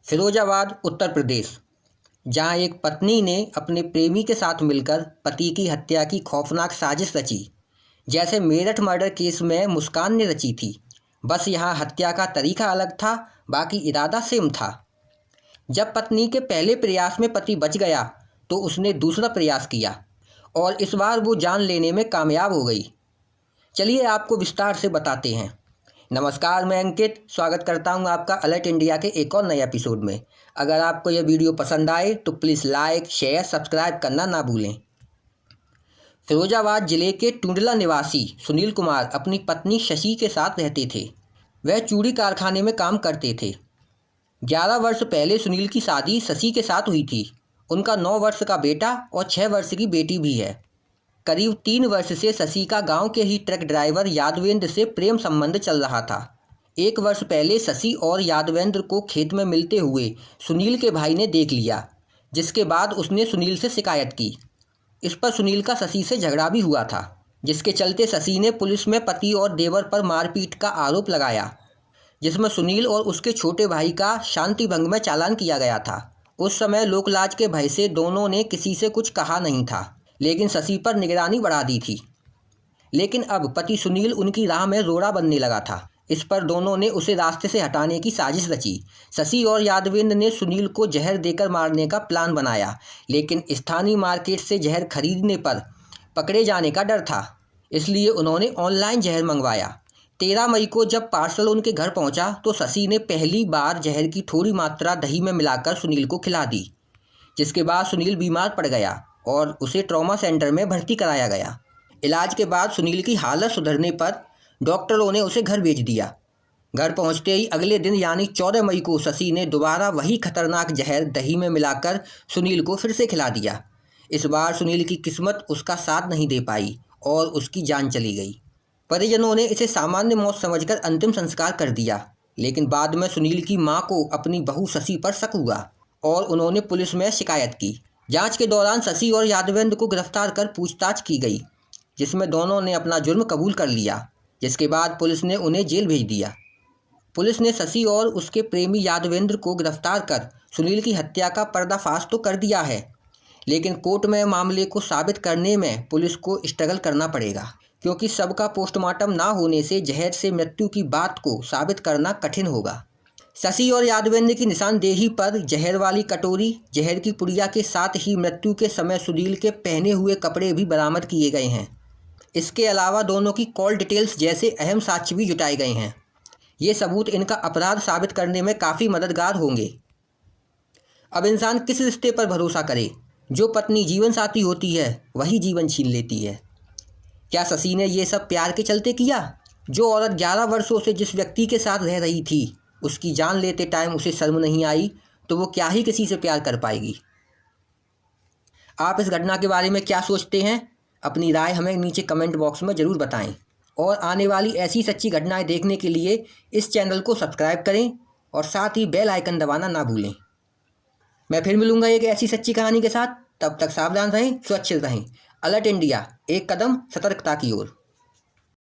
फिरोजाबाद उत्तर प्रदेश, जहां एक पत्नी ने अपने प्रेमी के साथ मिलकर पति की हत्या की खौफनाक साजिश रची, जैसे मेरठ मर्डर केस में मुस्कान ने रची थी। बस यहाँ हत्या का तरीका अलग था, बाकी इरादा सेम था। जब पत्नी के पहले प्रयास में पति बच गया तो उसने दूसरा प्रयास किया और इस बार वो जान लेने में कामयाब हो गई। चलिए आपको विस्तार से बताते हैं। नमस्कार, मैं अंकित स्वागत करता हूं आपका अलर्ट इंडिया के एक और नए एपिसोड में। अगर आपको यह वीडियो पसंद आए तो प्लीज़ लाइक, शेयर, सब्सक्राइब करना ना भूलें। फिरोजाबाद जिले के टुंडला निवासी सुनील कुमार अपनी पत्नी शशि के साथ रहते थे। वह चूड़ी कारखाने में काम करते थे। 11 वर्ष पहले सुनील की शादी शशि के साथ हुई थी। उनका 9 वर्ष का बेटा और 6 वर्ष की बेटी भी है। करीब 3 वर्ष से शशि का गांव के ही ट्रक ड्राइवर यादवेंद्र से प्रेम संबंध चल रहा था। 1 वर्ष पहले शशि और यादवेंद्र को खेत में मिलते हुए सुनील के भाई ने देख लिया, जिसके बाद उसने सुनील से शिकायत की। इस पर सुनील का शशि से झगड़ा भी हुआ था, जिसके चलते शशि ने पुलिस में पति और देवर पर मारपीट का आरोप लगाया, जिसमें सुनील और उसके छोटे भाई का शांति भंग में चालान किया गया था। उस समय लोकलाज के भय से दोनों ने किसी से कुछ कहा नहीं था, लेकिन शशि पर निगरानी बढ़ा दी थी। लेकिन अब पति सुनील उनकी राह में रोड़ा बनने लगा था। इस पर दोनों ने उसे रास्ते से हटाने की साजिश रची। शशि और यादवेंद्र ने सुनील को जहर देकर मारने का प्लान बनाया, लेकिन स्थानीय मार्केट से जहर खरीदने पर पकड़े जाने का डर था, इसलिए उन्होंने ऑनलाइन जहर मंगवाया। 13 मई को जब पार्सल उनके घर पहुंचा तो शशि ने पहली बार जहर की थोड़ी मात्रा दही में मिलाकर सुनील को खिला दी, जिसके बाद सुनील बीमार पड़ गया और उसे ट्रॉमा सेंटर में भर्ती कराया गया। इलाज के बाद सुनील की हालत सुधरने पर डॉक्टरों ने उसे घर भेज दिया। घर पहुंचते ही अगले दिन यानी 14 मई को शशि ने दोबारा वही खतरनाक जहर दही में मिलाकर सुनील को फिर से खिला दिया। इस बार सुनील की किस्मत उसका साथ नहीं दे पाई और उसकी जान चली गई। परिजनों ने इसे सामान्य मौत समझकर अंतिम संस्कार कर दिया, लेकिन बाद में सुनील की मां को अपनी बहू शशि पर शक हुआ और उन्होंने पुलिस में शिकायत की। जांच के दौरान शशि और यादवेंद्र को गिरफ्तार कर पूछताछ की गई, जिसमें दोनों ने अपना जुर्म कबूल कर लिया, जिसके बाद पुलिस ने उन्हें जेल भेज दिया। पुलिस ने शशि और उसके प्रेमी यादवेंद्र को गिरफ्तार कर सुनील की हत्या का पर्दाफाश तो कर दिया है, लेकिन कोर्ट में मामले को साबित करने में पुलिस को स्ट्रगल करना पड़ेगा, क्योंकि सबका पोस्टमार्टम ना होने से जहर से मृत्यु की बात को साबित करना कठिन होगा। शशि और यादवेंद्र की निशानदेही पर जहर वाली कटोरी, जहर की पुड़िया के साथ ही मृत्यु के समय सुनील के पहने हुए कपड़े भी बरामद किए गए हैं। इसके अलावा दोनों की कॉल डिटेल्स जैसे अहम साक्ष्य भी जुटाए गए हैं। ये सबूत इनका अपराध साबित करने में काफ़ी मददगार होंगे। अब इंसान किस रिश्ते पर भरोसा करे? जो पत्नी जीवन साथी होती है वही जीवन छीन लेती है। क्या शशि ने ये सब प्यार के चलते किया? जो औरत 11 वर्षों से जिस व्यक्ति के साथ रह रही थी, उसकी जान लेते टाइम उसे शर्म नहीं आई, तो वो क्या ही किसी से प्यार कर पाएगी। आप इस घटना के बारे में क्या सोचते हैं? अपनी राय हमें नीचे कमेंट बॉक्स में ज़रूर बताएं और आने वाली ऐसी सच्ची घटनाएं देखने के लिए इस चैनल को सब्सक्राइब करें और साथ ही बेल आइकन दबाना ना भूलें। मैं फिर मिलूंगा एक ऐसी सच्ची कहानी के साथ। तब तक सावधान रहें, सुरक्षित रहें। अलर्ट इंडिया, एक कदम सतर्कता की ओर।